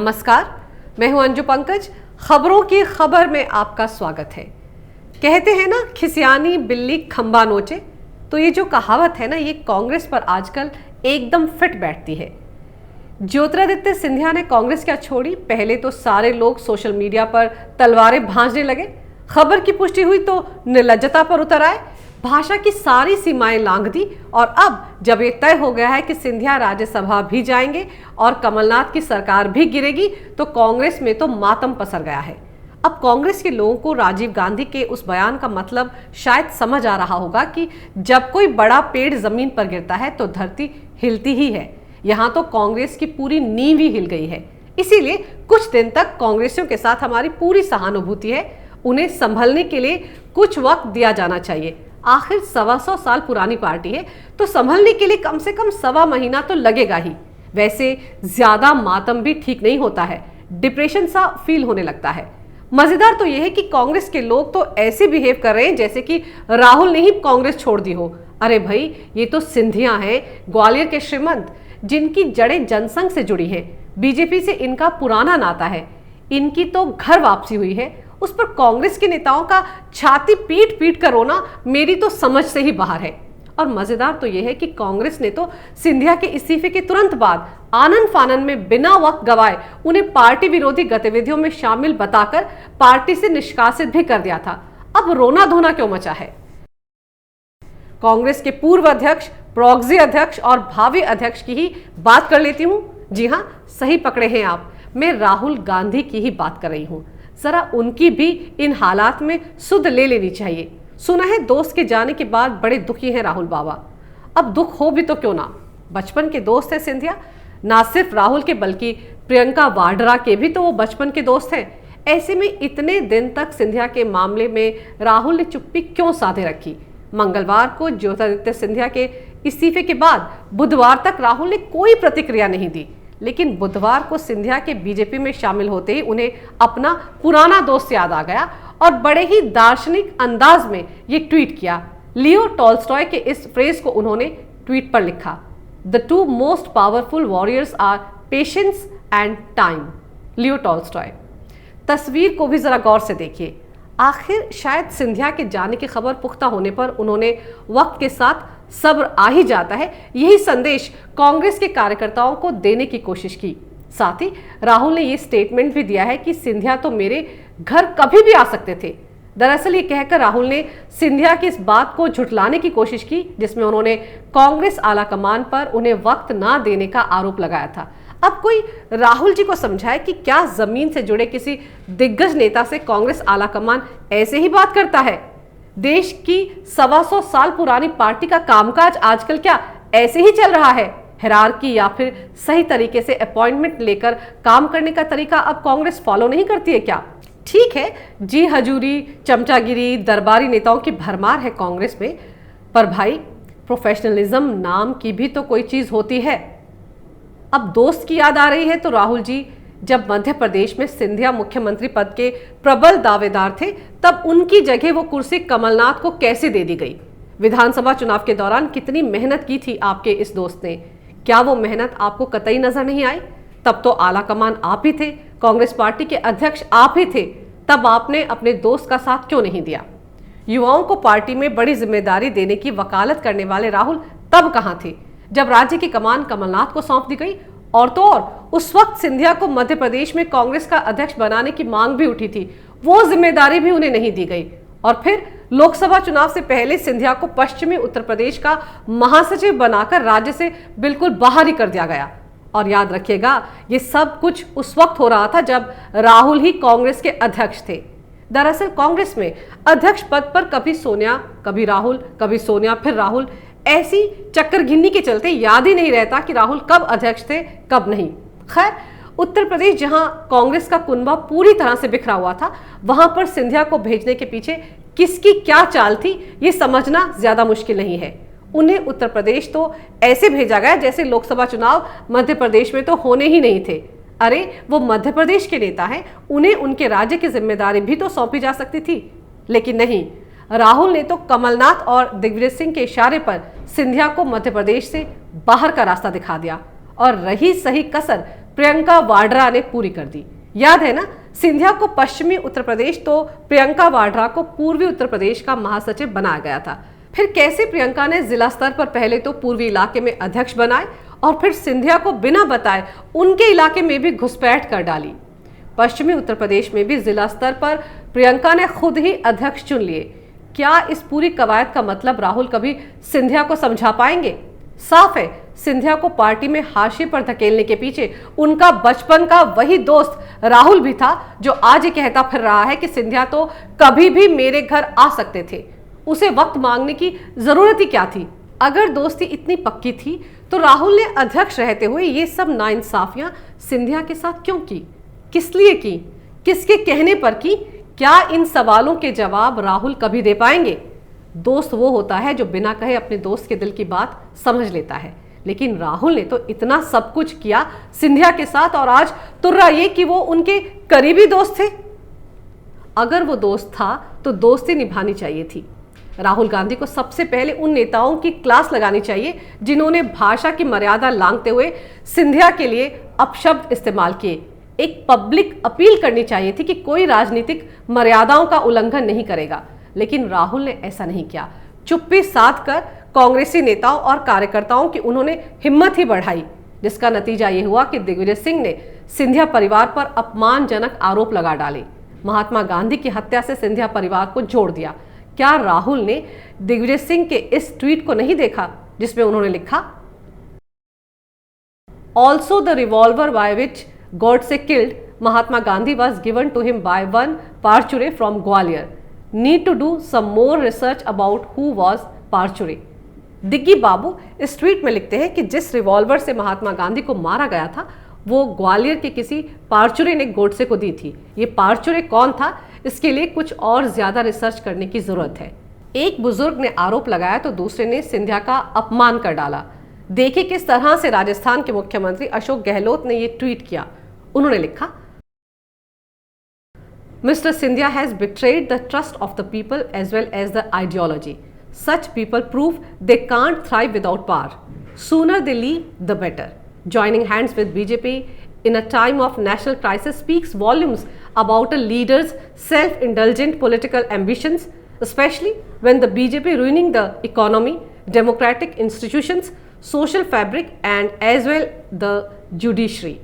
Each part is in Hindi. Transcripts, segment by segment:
नमस्कार, मैं हूं अंजू पंकज। खबरों की खबर में आपका स्वागत है। कहते हैं ना, खिसियानी बिल्ली खंबा नोचे। तो ये जो कहावत है ना, ये कांग्रेस पर आजकल एकदम फिट बैठती है। ज्योतिरादित्य सिंधिया ने कांग्रेस क्या छोड़ी, पहले तो सारे लोग सोशल मीडिया पर तलवारें भांजने लगे। खबर की पुष्टि हुई तो निर्लज्जता पर उतर आए, भाषा की सारी सीमाएं लांघ दी। और अब जब ये तय हो गया है कि सिंधिया राज्यसभा भी जाएंगे और कमलनाथ की सरकार भी गिरेगी, तो कांग्रेस में तो मातम पसर गया है। अब कांग्रेस के लोगों को राजीव गांधी के उस बयान का मतलब शायद समझ आ रहा होगा कि जब कोई बड़ा पेड़ जमीन पर गिरता है तो धरती हिलती ही है। यहाँ तो कांग्रेस की पूरी नींव ही हिल गई है। इसीलिए कुछ दिन तक कांग्रेसियों के साथ हमारी पूरी सहानुभूति है। उन्हें संभलने के लिए कुछ वक्त दिया जाना चाहिए। आखिर 125 साल पुरानी पार्टी है, तो संभलने के लिए कम से कम 1.25 महीना तो लगेगा ही। वैसे ज्यादा मातम भी ठीक नहीं होता है, डिप्रेशन सा फील होने लगता है। मजेदार तो यह है कि कांग्रेस के लोग तो ऐसे बिहेव कर रहे हैं जैसे कि राहुल ने ही कांग्रेस छोड़ दी हो। अरे भाई, ये तो सिंधिया हैं, ग्वालियर के श्रीमंत, जिनकी जड़ें जनसंघ से जुड़ी हैं। बीजेपी से इनका पुराना नाता है। इनकी तो घर वापसी हुई है, उस पर कांग्रेस के नेताओं का छाती पीट पीट कर रोना मेरी तो समझ से ही बाहर है। और मजेदार तो यह है कि कांग्रेस ने तो सिंधिया के इस्तीफे के तुरंत बाद आनन फानन में बिना वक्त गवाए उन्हें पार्टी विरोधी गतिविधियों में शामिल बताकर पार्टी से निष्कासित भी कर दिया था। अब रोना धोना क्यों मचा है? कांग्रेस के पूर्व अध्यक्ष, प्रॉक्सी अध्यक्ष और भावी अध्यक्ष की ही बात कर लेती हूं। जी हां, सही पकड़े हैं आप, मैं राहुल गांधी की ही बात कर रही हूं। जरा उनकी भी इन हालात में सुध ले लेनी चाहिए। सुना है दोस्त के जाने के बाद बड़े दुखी हैं राहुल बाबा। अब दुख हो भी तो क्यों ना, बचपन के दोस्त है सिंधिया। ना सिर्फ राहुल के बल्कि प्रियंका वाड्रा के भी तो वो बचपन के दोस्त हैं। ऐसे में इतने दिन तक सिंधिया के मामले में राहुल ने चुप्पी क्यों साधे रखी? मंगलवार को ज्योतिरादित्य सिंधिया के इस्तीफे के बाद बुधवार तक राहुल ने कोई प्रतिक्रिया नहीं दी, लेकिन बुधवार को सिंधिया के बीजेपी में शामिल होते ही उन्हें अपना पुराना दोस्त याद आ गया और बड़े ही दार्शनिक अंदाज में ये ट्वीट किया। लियो टॉल्स्टॉय के इस फ्रेज को उन्होंने ट्वीट पर लिखा, the two most powerful warriors are patience and time. Leo Tolstoy. तस्वीर को भी जरा गौर से देखिए। आखिर शायद सिंधिया के जाने की खबर पुख्ता होने पर उन्होंने वक्त के साथ सब्र आ ही जाता है, यही संदेश कांग्रेस के कार्यकर्ताओं को देने की कोशिश की। साथ ही राहुल ने यह स्टेटमेंट भी दिया है कि सिंधिया तो मेरे घर कभी भी आ सकते थे। दरअसल ये कहकर राहुल ने सिंधिया की इस बात को झुठलाने की कोशिश की, जिसमें उन्होंने कांग्रेस आलाकमान पर उन्हें वक्त ना देने का आरोप लगाया था। अब कोई राहुल जी को समझाए कि क्या जमीन से जुड़े किसी दिग्गज नेता से कांग्रेस आलाकमान ऐसे ही बात करता है? देश की 125 साल पुरानी पार्टी का कामकाज आजकल क्या ऐसे ही चल रहा है? हिरार्की या फिर सही तरीके से अपॉइंटमेंट लेकर काम करने का तरीका अब कांग्रेस फॉलो नहीं करती है क्या? ठीक है, जी हजूरी, चमचागिरी, दरबारी नेताओं की भरमार है कांग्रेस में, पर भाई प्रोफेशनलिज्म नाम की भी तो कोई चीज होती है। अब दोस्त की याद आ रही है तो राहुल जी जब मध्य प्रदेश में सिंधिया मुख्यमंत्री पद के प्रबल दावेदार थे, तब उनकी जगह वो कुर्सी कमलनाथ को कैसे दे दी गई? विधानसभा चुनाव के दौरान कितनी मेहनत की थी आपके इस दोस्त ने? क्या वो मेहनत आपको कतई नजर नहीं आई? तब तो आलाकमान आप ही थे, कांग्रेस पार्टी के अध्यक्ष आप ही थे, तब आपने अपने दोस्त का साथ क्यों नहीं दिया? युवाओं को पार्टी में बड़ी जिम्मेदारी देने की वकालत करने वाले राहुल तब कहां थे जब राज्य की कमान कमलनाथ को सौंप दी गई? और तो और उस वक्त सिंधिया को मध्य प्रदेश में कांग्रेस का अध्यक्ष बनाने की मांग भी उठी थी, वो जिम्मेदारी भी उन्हें नहीं दी गई। और फिर लोकसभा चुनाव से पहले सिंधिया को पश्चिमी उत्तर प्रदेश का महासचिव बनाकर राज्य से बिल्कुल बाहर ही कर दिया गया। और याद रखिएगा, ये सब कुछ उस वक्त हो रहा था जब राहुल ही कांग्रेस के अध्यक्ष थे। दरअसल कांग्रेस में अध्यक्ष पद पर कभी सोनिया, कभी राहुल, कभी सोनिया फिर राहुल, ऐसी चक्कर गिननी के चलते याद ही नहीं रहता कि राहुल कब अध्यक्ष थे कब नहीं। खैर, उत्तर प्रदेश जहां कांग्रेस का कुनबा पूरी तरह से बिखरा हुआ था, वहां पर सिंधिया को भेजने के पीछे किसकी क्या चाल थी, ये समझना ज्यादा मुश्किल नहीं है। उन्हें उत्तर प्रदेश तो ऐसे भेजा गया जैसे लोकसभा चुनाव मध्य प्रदेश में तो होने ही नहीं थे। अरे, वो मध्य प्रदेश के नेता हैं, उन्हें उनके राज्य की जिम्मेदारी भी तो सौंपी जा सकती थी, लेकिन नहीं। राहुल ने तो कमलनाथ और दिग्विजय सिंह के इशारे पर सिंधिया को मध्य प्रदेश से बाहर का रास्ता दिखा दिया। और रही सही कसर प्रियंका वाड्रा ने पूरी कर दी। याद है ना, सिंधिया को पश्चिमी उत्तर प्रदेश तो प्रियंका वाड्रा को पूर्वी उत्तर प्रदेश का महासचिव बनाया गया था। फिर कैसे प्रियंका ने जिला स्तर पर पहले तो पूर्वी इलाके में अध्यक्ष बनाए और फिर सिंधिया को बिना बताए उनके इलाके में भी घुसपैठ कर डाली। पश्चिमी उत्तर प्रदेश में भी जिला स्तर पर प्रियंका ने खुद ही अध्यक्ष चुन लिए। क्या इस पूरी कवायद का मतलब राहुल कभी सिंधिया को समझा पाएंगे? साफ है, सिंधिया को पार्टी में हाशिए पर धकेलने के पीछे उनका बचपन का वही दोस्त राहुल भी था, जो आज ये कहता फिर रहा है कि सिंधिया तो कभी भी मेरे घर आ सकते थे, उसे वक्त मांगने की जरूरत ही क्या थी। अगर दोस्ती इतनी पक्की थी तो राहुल ने अध्यक्ष रहते हुए ये सब नाइंसाफियां सिंधिया के साथ क्यों की? किस लिए की? किसके कहने पर की? क्या इन सवालों के जवाब राहुल कभी दे पाएंगे? दोस्त वो होता है जो बिना कहे अपने दोस्त के दिल की बात समझ लेता है, लेकिन राहुल ने तो इतना सब कुछ किया सिंधिया के साथ और आज तुर्रा ये कि वो उनके करीबी दोस्त थे। अगर वो दोस्त था तो दोस्ती निभानी चाहिए थी। राहुल गांधी को सबसे पहले उन नेताओं की क्लास लगानी चाहिए जिन्होंने भाषा की मर्यादा लांघते हुए सिंधिया के लिए अपशब्द इस्तेमाल किए। एक पब्लिक अपील करनी चाहिए थी कि कोई राजनीतिक मर्यादाओं का उल्लंघन नहीं करेगा, लेकिन राहुल ने ऐसा नहीं किया। चुप्पी साध कर कांग्रेसी नेताओं और कार्यकर्ताओं की उन्होंने हिम्मत ही बढ़ाई, जिसका नतीजा ये हुआ कि दिग्विजय सिंह ने सिंधिया परिवार पर अपमानजनक आरोप लगा डाले। महात्मा गांधी की हत्या से सिंधिया परिवार को जोड़ दिया। क्या राहुल ने दिग्विजय सिंह के इस ट्वीट को नहीं देखा जिसमें उन्होंने लिखा, also the revolver by which Godse killed Mahatma Gandhi was given to him by one Parchure from Gwalior. Need to do some more research about who was Parchure. Diggi बाबू इस ट्वीट में लिखते हैं कि जिस रिवॉल्वर से महात्मा गांधी को मारा गया था वो ग्वालियर के किसी पारचुरे ने गोडसे को दी थी। ये पारचुरे कौन था, इसके लिए कुछ और ज्यादा रिसर्च करने की जरूरत है। एक बुजुर्ग ने आरोप लगाया तो दूसरे ने सिंधिया का अपमान कर डाला। देखिए किस तरह से राजस्थान के मुख्यमंत्री अशोक गहलोत ने ये ट्वीट किया। उन्होंने लिखा, Mr. Scindia has betrayed the trust of the people as well as the ideology. Such people prove they can't thrive without power. Sooner they leave, the better. Joining hands with BJP in a time of national crisis speaks volumes about a leader's self-indulgent political ambitions, especially when the BJP ruining the economy, democratic institutions, social fabric and as well the judiciary.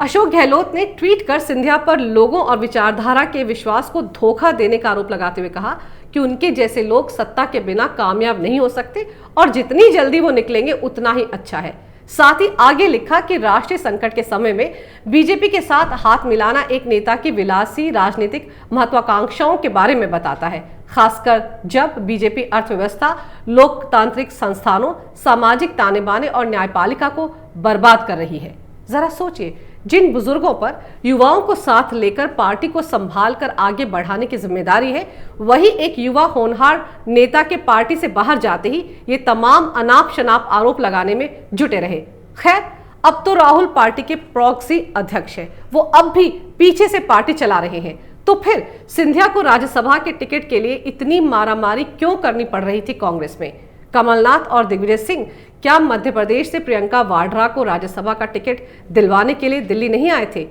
Ashok Gehlot ने ट्वीट कर सिंधिया पर लोगों और विचारधारा के विश्वास को धोखा देने का आरोप लगाते हुए कहा कि उनके जैसे लोग सत्ता के बिना कामयाब नहीं हो सकते और जितनी जल्दी वो निकलेंगे उतना ही अच्छा है। साथ ही आगे लिखा कि राष्ट्रीय संकट के समय में बीजेपी के साथ हाथ मिलाना एक नेता की विलासी राजनीतिक महत्वाकांक्षाओं के बारे में बताता है, खासकर जब बीजेपी अर्थव्यवस्था, लोकतांत्रिक संस्थानों, सामाजिक ताने बाने और न्यायपालिका को बर्बाद कर रही है। जरा सोचिए, जिन बुजुर्गों पर युवाओं को साथ लेकर पार्टी को संभाल कर आगे बढ़ाने की जिम्मेदारी है, वही एक युवा होनहार नेता के पार्टी से बाहर जाते ही ये तमाम अनाप शनाप आरोप लगाने में जुटे रहे। खैर, अब तो राहुल पार्टी के प्रॉक्सी अध्यक्ष है, वो अब भी पीछे से पार्टी चला रहे हैं। तो फिर सिंधिया को राज्यसभा के टिकट के लिए इतनी मारामारी क्यों करनी पड़ रही थी कांग्रेस में? कमलनाथ और दिग्विजय सिंह क्या मध्य प्रदेश से प्रियंका वाड्रा को राज्यसभा का टिकट दिलवाने के लिए दिल्ली नहीं आए थे?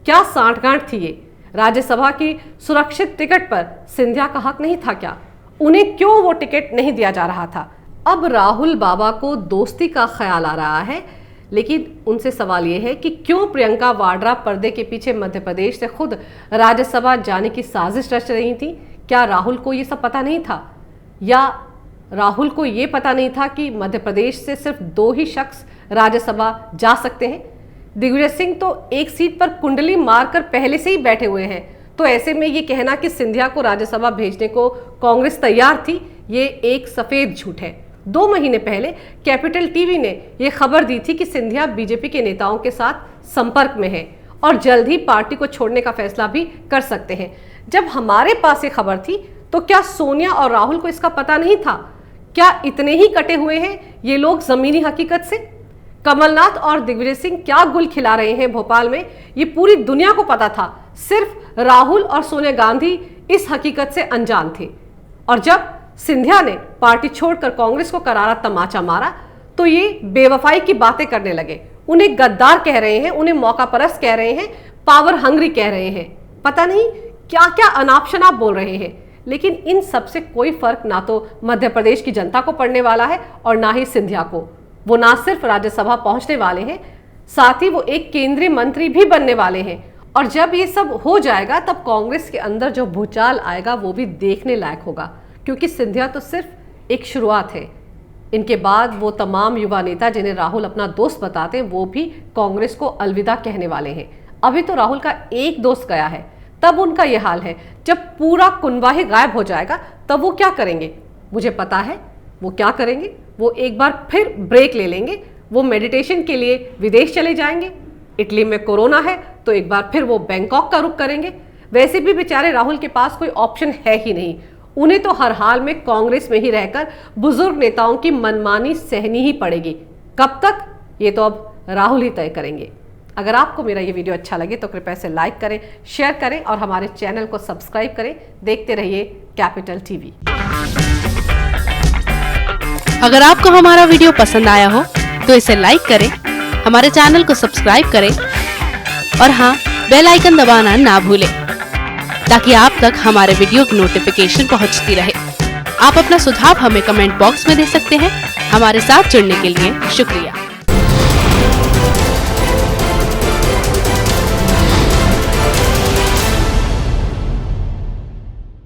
क्या सांठगांठ थी ये? राज्यसभा की सुरक्षित टिकट पर सिंधिया का हक नहीं था क्या? उन्हें क्यों वो टिकट नहीं दिया जा रहा था? अब राहुल बाबा को दोस्ती का ख्याल आ रहा है, लेकिन उनसे सवाल ये है कि क्यों प्रियंका वाड्रा पर्दे के पीछे मध्य प्रदेश से खुद राज्यसभा जाने की साजिश रच रही थी? क्या राहुल को ये सब पता नहीं था, या राहुल को ये पता नहीं था कि मध्य प्रदेश से सिर्फ 2 ही शख्स राज्यसभा जा सकते हैं? दिग्विजय सिंह तो एक सीट पर कुंडली मारकर पहले से ही बैठे हुए हैं, तो ऐसे में ये कहना कि सिंधिया को राज्यसभा भेजने को कांग्रेस तैयार थी, ये एक सफेद झूठ है। 2 महीने पहले कैपिटल टीवी ने यह खबर दी थी कि सिंधिया बीजेपी के नेताओं के साथ संपर्क में है और जल्द ही पार्टी को छोड़ने का फैसला भी कर सकते हैं। जब हमारे पास ये खबर थी तो क्या सोनिया और राहुल को इसका पता नहीं था? क्या इतने ही कटे हुए हैं ये लोग जमीनी हकीकत से? कमलनाथ और दिग्विजय सिंह क्या गुल खिला रहे हैं भोपाल में, ये पूरी दुनिया को पता था। सिर्फ राहुल और सोनिया गांधी इस हकीकत से अनजान थे। और जब सिंधिया ने पार्टी छोड़कर कांग्रेस को करारा तमाचा मारा तो ये बेवफाई की बातें करने लगे। उन्हें गद्दार कह रहे हैं, उन्हें मौकापरस्त कह रहे हैं, पावर हंग्री कह रहे हैं, पता नहीं क्या क्या अनापशनाप बोल रहे हैं। लेकिन इन सब से कोई फर्क ना तो मध्य प्रदेश की जनता को पड़ने वाला है और ना ही सिंधिया को। वो ना सिर्फ राज्यसभा पहुंचने वाले हैं, साथ ही वो एक केंद्रीय मंत्री भी बनने वाले हैं। और जब ये सब हो जाएगा तब कांग्रेस के अंदर जो भूचाल आएगा वो भी देखने लायक होगा, क्योंकि सिंधिया तो सिर्फ एक शुरुआत है। इनके बाद वो तमाम युवा नेता जिन्हें राहुल अपना दोस्त बताते हैं वो भी कांग्रेस को अलविदा कहने वाले हैं। अभी तो राहुल का एक दोस्त गया है, तब उनका यह हाल है। जब पूरा कुनबा ही गायब हो जाएगा तब वो क्या करेंगे? मुझे पता है वो क्या करेंगे। वो एक बार फिर ब्रेक ले लेंगे, वो मेडिटेशन के लिए विदेश चले जाएंगे। इटली में कोरोना है तो एक बार फिर वो बैंकॉक का रुख करेंगे। वैसे भी बेचारे राहुल के पास कोई ऑप्शन है ही नहीं, उन्हें तो हर हाल में कांग्रेस में ही रहकर बुजुर्ग नेताओं की मनमानी सहनी ही पड़ेगी। कब तक, ये तो अब राहुल ही तय करेंगे। अगर आपको मेरा ये वीडियो अच्छा लगे तो कृपया इसे लाइक करें, शेयर करें और हमारे चैनल को सब्सक्राइब करें। देखते रहिए कैपिटल टीवी। अगर आपको हमारा वीडियो पसंद आया हो तो इसे लाइक करें, हमारे चैनल को सब्सक्राइब करें और हाँ, बेल आइकन दबाना ना भूलें ताकि आप तक हमारे वीडियो की नोटिफिकेशन पहुंचती रहे। आप अपना सुझाव हमें कमेंट बॉक्स में दे सकते हैं। हमारे साथ जुड़ने के लिए शुक्रिया।